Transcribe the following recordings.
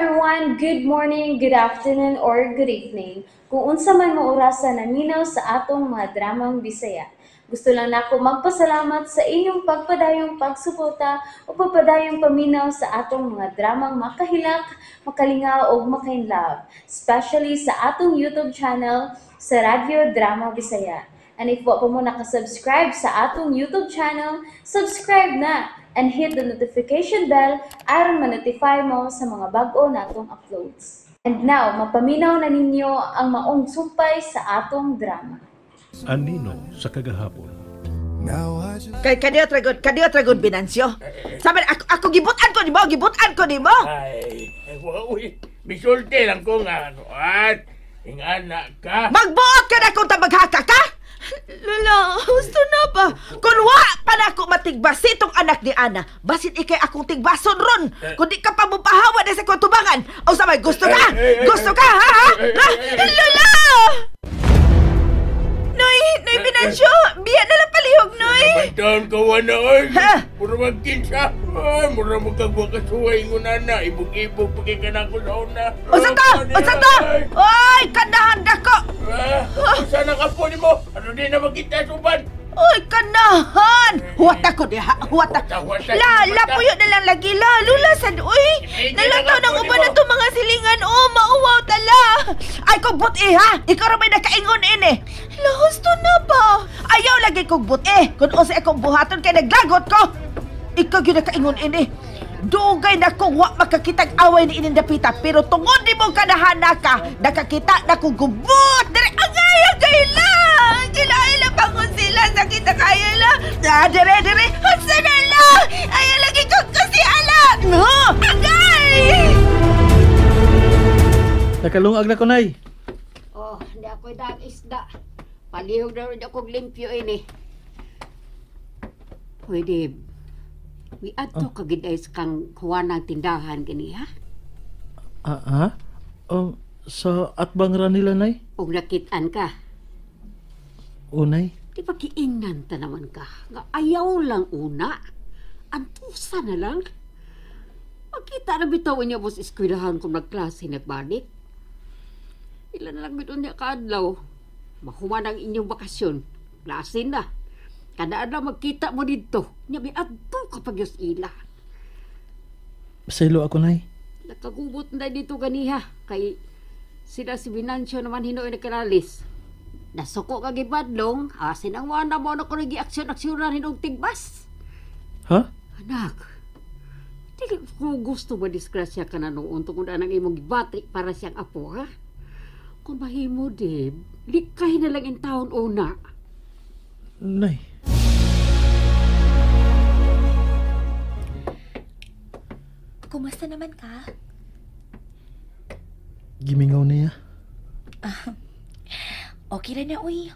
everyone, good morning, good afternoon, or good evening. Kung unsa man mo orasan naminaw sa atong mga dramang Bisaya. Gusto lang nako magpasalamat sa inyong pagpadayong pagsuporta o pagpadayong paminaw sa atong mga dramang makahilak, makalingaw o makainlove, especially sa atong YouTube channel sa Radyo Drama Bisaya. And if wa pa mo nakasubscribe sa atong YouTube channel, subscribe na and hit the notification bell aron ma-notify mo sa mga bag-o natong uploads. And now, mapaminaw na ninyo ang maong sumpay sa atong drama. Anino sa kagahapon. Kadiot ragod Binancio. Sabi ako gibutan ko nimo. Ay, uy, bisulti lang ko nga, at ingana ka. Magbuot ka na kung tabaghaka ka? Lala, gusto na ba? Kung wa pa na ako matigbasi itong anak ni Ana, basit ikay akong tigbason ron. Kung di ka pa mupahawa na sa kutubangan. O sabay, gusto ka? Gusto ka, ha? Lala! Noy, Binancio, biya na lang palihog, Noy. Bantaon ka wanoon. Ha? Mura magkinsa. Ay, mura magkagwa ka suway ko na. Ibog-ibog pagay ka na ako sa una. O sato! Oy, kanahan ko! Saan ang apo ni mo? Ano din na magkita suban? Oy, kanahan! Huwat ako diha, huwat ako. Lapuyo na lang lagi, lulasan, uy! Nalataw ng uban na itong mga silingan, mauwaw tala! Ay, kong buti ha! Ikaw rin may nakaingon ini! Lahusto na ba? Ayaw lagi kong buti! Kung usa akong buhaton kay naglagot ko! Ikaw yun nakaingon ini! Dugay na kong wak makakitag away ni inindapita, pero tungod ni mong kanahana ka, nakakita na kong gubot! Dari, agay la! Gila pangon sila, sakit na kaya la! Dire! Hutsa na la! Ayaw lagi kong kasi ala! No! Agay! Nakalungag na ko, Nay. Oh, hindi ako dang isda. Palihog na rin akong limpyo ini. Pwede, may ato kagidays kang kuha ng tindahan gani, ha? Sa atbang ra nila, Nay? Kung nakitaan ka, Nay? di ba kiingnan ta naman ka? Nga ayaw lang una. Antusa na lang. Makita na bitawan niya mo sa eskwelahan kung nagklase nagbalik. Ilan na lang bito niya kaadlaw. Mahuman ang inyong bakasyon. Klase na. Kada adlaw magkita mo dito. Nya may adto kapag yung ila. Pasaylo ako, Nay. Nakagubot na dito ganiha. Kay sila si Binancio naman hinoy na kalalis. Nasuko ka gibadlong. Sinangwan na mo na ko nag-aksyon-aksyonan hinong tigbas. Ha? Anak, di ko gusto ba disgrasya ka na noon tungkol anang imong gibati para siyang apo, ha? Kung mahimo, Deb, likay na lang yung taon una. Nay. Kumusta naman ka? Gimingaw niya. Okay na uy.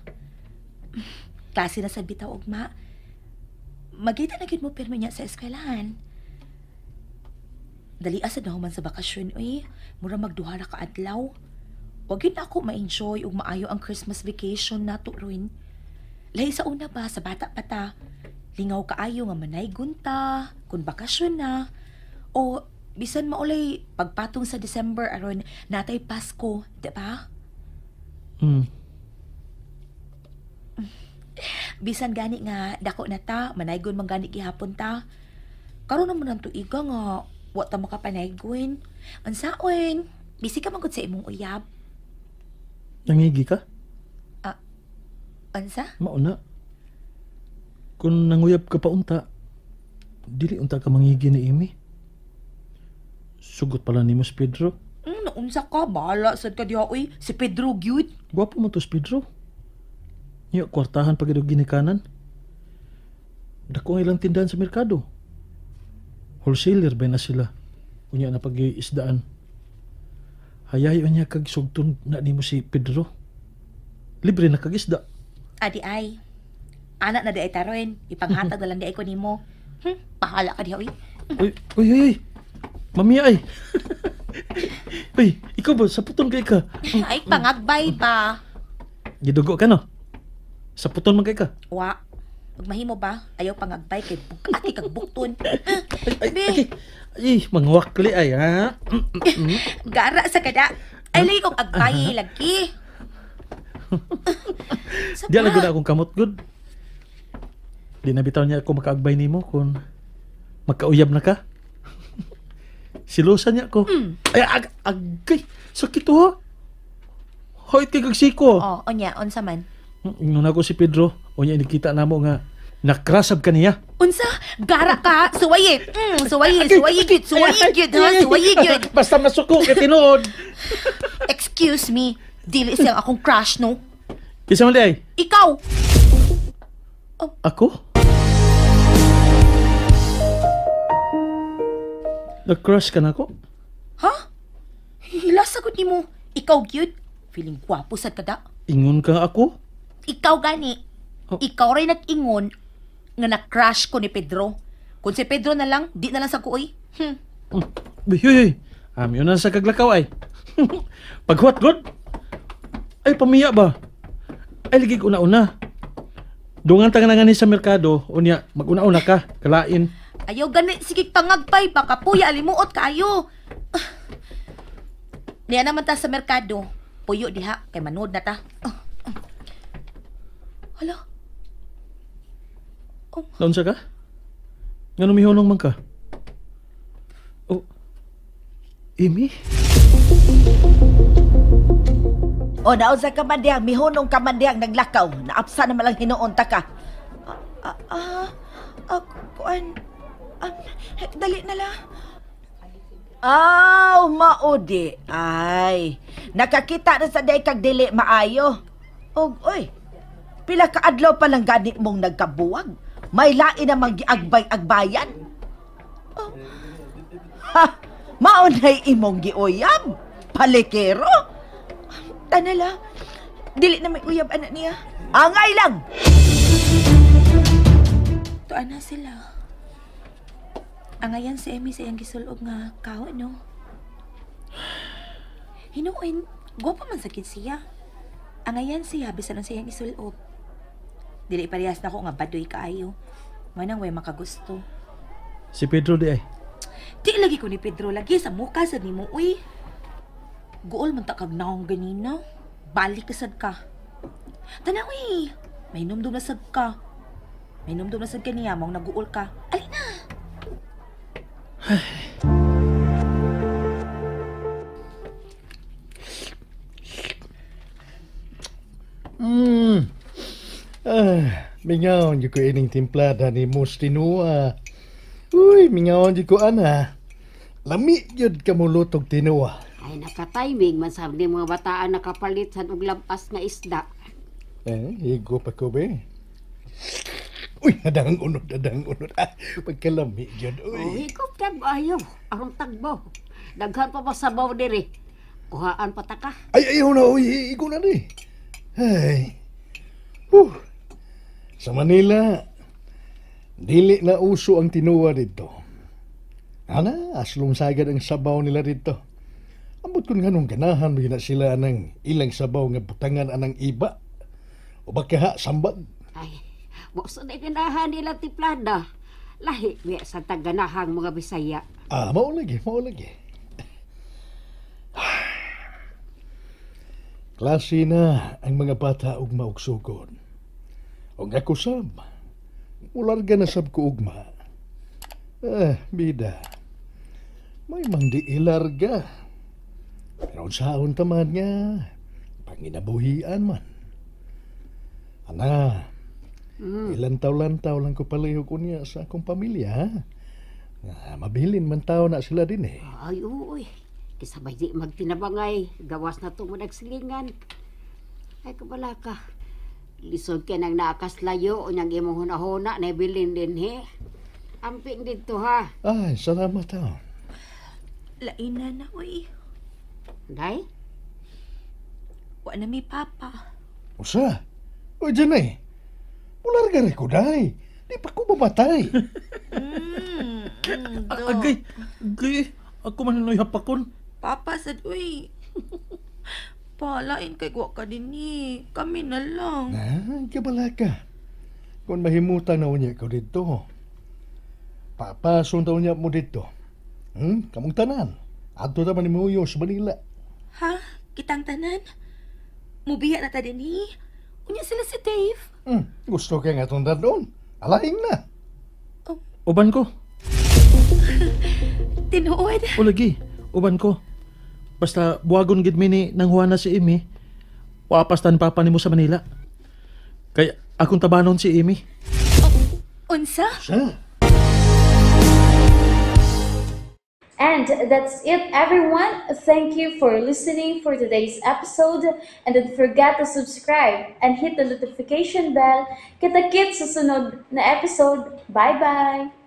Klase na sa bitaw ugma. Magita na gid mo pirmi niya sa eskwelahan. Dali asad na human sa bakasyon, uy. Mura magduha ra ka adlaw. Wag yun ako ma-enjoy ug maayo ang Christmas vacation nato ron. Lahi sa una ba, sa bata pa ta. Lingaw kaayo nga manay gunta, kung bakasyon na. O bisan maulay pagpatong sa December aron natay Pasko, di ba? Bisan gani nga dako na ta, manaygon man gani gihapon ta. Karon naman ang tuiga nga wa ta makapanaygon. Unsaon? Busy ka man gud sa imong uyab. Nangigi ka? Ansa? Mauna. Kung nanguyab ka pa unta, dili unta ka mangigi ni Amy. Sugot pala ni mo si Pedro. Naunsa ka? Bahala sad ka diha, uy. Si Pedro gyud. Gwapo mo to si Pedro. Niya, kwartahan pag ito ginikanan. Dako ang ilang tindahan sa merkado. Wholesaler ba na sila? Unya na pag-iisdaan. Hayayo niya kag sugton na nimo si Pedro. Libre na kag isda. Adi ay. Anak na di ay taroin. Ipanghatag na lang di ay ko nimo. Bahala ka diha, uy. Uy. Mamiya ay. Uy, ikaw ba? Saputon kay ka. Ay, pangagbay pa. Gidugo ka no? Saputon man kay ka. Wa. Ug mahimo ba? Ayaw pangagbay kay bugati kag bukton. Ay, mangwakli ay, ha? Gara sa kada. Ay lagi kong agbay lagi. Di lang gud akong kamot good. Di na bitaw niya ako makaagbay nimo kung magkauyab na ka. Silusan niya ko. Ay, agay. Sakit to, ha? Hoyt kay kagsiko. Oh, onya, unsa man? Ingon ako si Pedro. Unya, nakita na mo nga nakrasab ka niya. Unsa? Gara ka? Suwaye. Suwaye gyud, ha? Suwaye gyud. Basta masuko kay tinuod. Excuse me. Dili siyang akong crush, no? Kisa man di ay? Ikaw! Ako? Na-crush ka na ako? Ha? Hilasagod ni mo. Ikaw gyud. Feeling gwapo sad kada. Ingon ka ako? Ikaw gani. Oh. Ikaw rin nag-ingon nga na-crush ko ni Pedro. Kung si Pedro na lang, di na lang sa kuoy. Huy. Yun na sa kaglakaw ay. Paghuat god. Ay, pamiya ba? Ay, ligig una-una. Dungan tangan nga ni sa merkado, unya, mag-una-una ka, kalain. Ayaw gani, sige pangagpay, baka puya, alimuot kayo. Niya naman ta sa merkado. Puyo diha, kay manood na ta. Hala? Naon sa ka? Nga numihonong man ka? Oh, Amy? O, naon sa kamandiyang, mihunong kamandiyang naglakaw. Naapsa na malang hinuon ta ka. Kuan. Dali na lang. Maudi. Ay, nakakita na sa day kag dili maayo. Oy, pila ka adlaw pa lang gani mong nagkabuwag. May lain namang giagbay-agbayan. Maunay imong giuyab. Palikero. Tanala, dili na may uyab anak niya. Angay lang! Tuan na sila. Angayan si Emmy sa iyang gisulog nga kao, no? Hinuin, gwapo man sakit siya. Angayan siya, bisan sa iyang isulog. Dili parehas na ko nga badoy kaayo. Manang way makagusto. Si Pedro di ay? Di lagi ko ni Pedro lagi sa muka sa nimo, uy. Guol man ta kag naong ganina. Balik kasad ka. Tanawi, may numdum na sad ka. May numdum na sad ka niya, mong naguol ka. Alina! Mingaon di ko ining timplada ni Mustinua. Uy, mingaon di ko ana. Lami yun kamulutog tinua. Ay nakatiming man sab ni mga bataan nakapalit sa og labas nga isda. Higo pa ko be. Uy, nadang unod. Pagkalami yun, uy. Hikop kag ayaw, aron tagbo. Daghan pa ba sabaw diri? Kuhaan pa ta ka. Ay, ayaw na, uy, higo na di. Ay. Sa Manila, dili na uso ang tinuwa dito. Ana, aslong sagad ang sabaw nila dito. Ambot kung ganong ganahan mo na sila ng ilang sabaw nga butangan anang iba. O baka sambag. Ay, mo sa ganahan nila tiplada. Lahi mi sa taganahang mga Bisaya. Mao lagi. Klase na ang mga bata ugma og sugod. O nga ko sab. Ularga na sab ko ugma. Bida. May mangdi ilarga. Pero saan taman nga, panginabuhian man. Ana, ilantaw-lantaw lang ko palayo ko niya sa akong pamilya, ha? Mabilin man tao na sila din eh. Ay, uy. Kisabay di magtinabangay. Gawas na ito mo nagsilingan. Ay, kabala ka. Lisod ka nang naakas layo o niyang imong hunahuna na bilin din, he. Amping dito, ha? Ay, salamat tao. Laina na, uy. Day? Wa na mi papa. Usa? O, dyan eh. Ularga rin ko, day. Di pa ko mamatay. Agay. Ako man nanoy hapakon. Papa sad, uy. Palain kay wa ka din ni. Kami na lang. Kabala ka. Kung mahimutan na unya ko dito, papasun taon niya mo dito. Kamong tanan. Ato naman ni Muyo sa Manila. Ha? Kitang tanan? Mubiya na ta din Unya sila si Dave. Gusto kaya nga itong doon. Alaing na. Uban ko. Tinuod. O lagi, uban ko. Basta buwagon gid mi ni nang Juana si Amy. Wapastan papa nimo sa Manila. Kaya akong tabanon si Amy. Unsa? Sa? And that's it, everyone. Thank you for listening for today's episode. And don't forget to subscribe and hit the notification bell. Kita-kits sa sunod na episode. Bye-bye!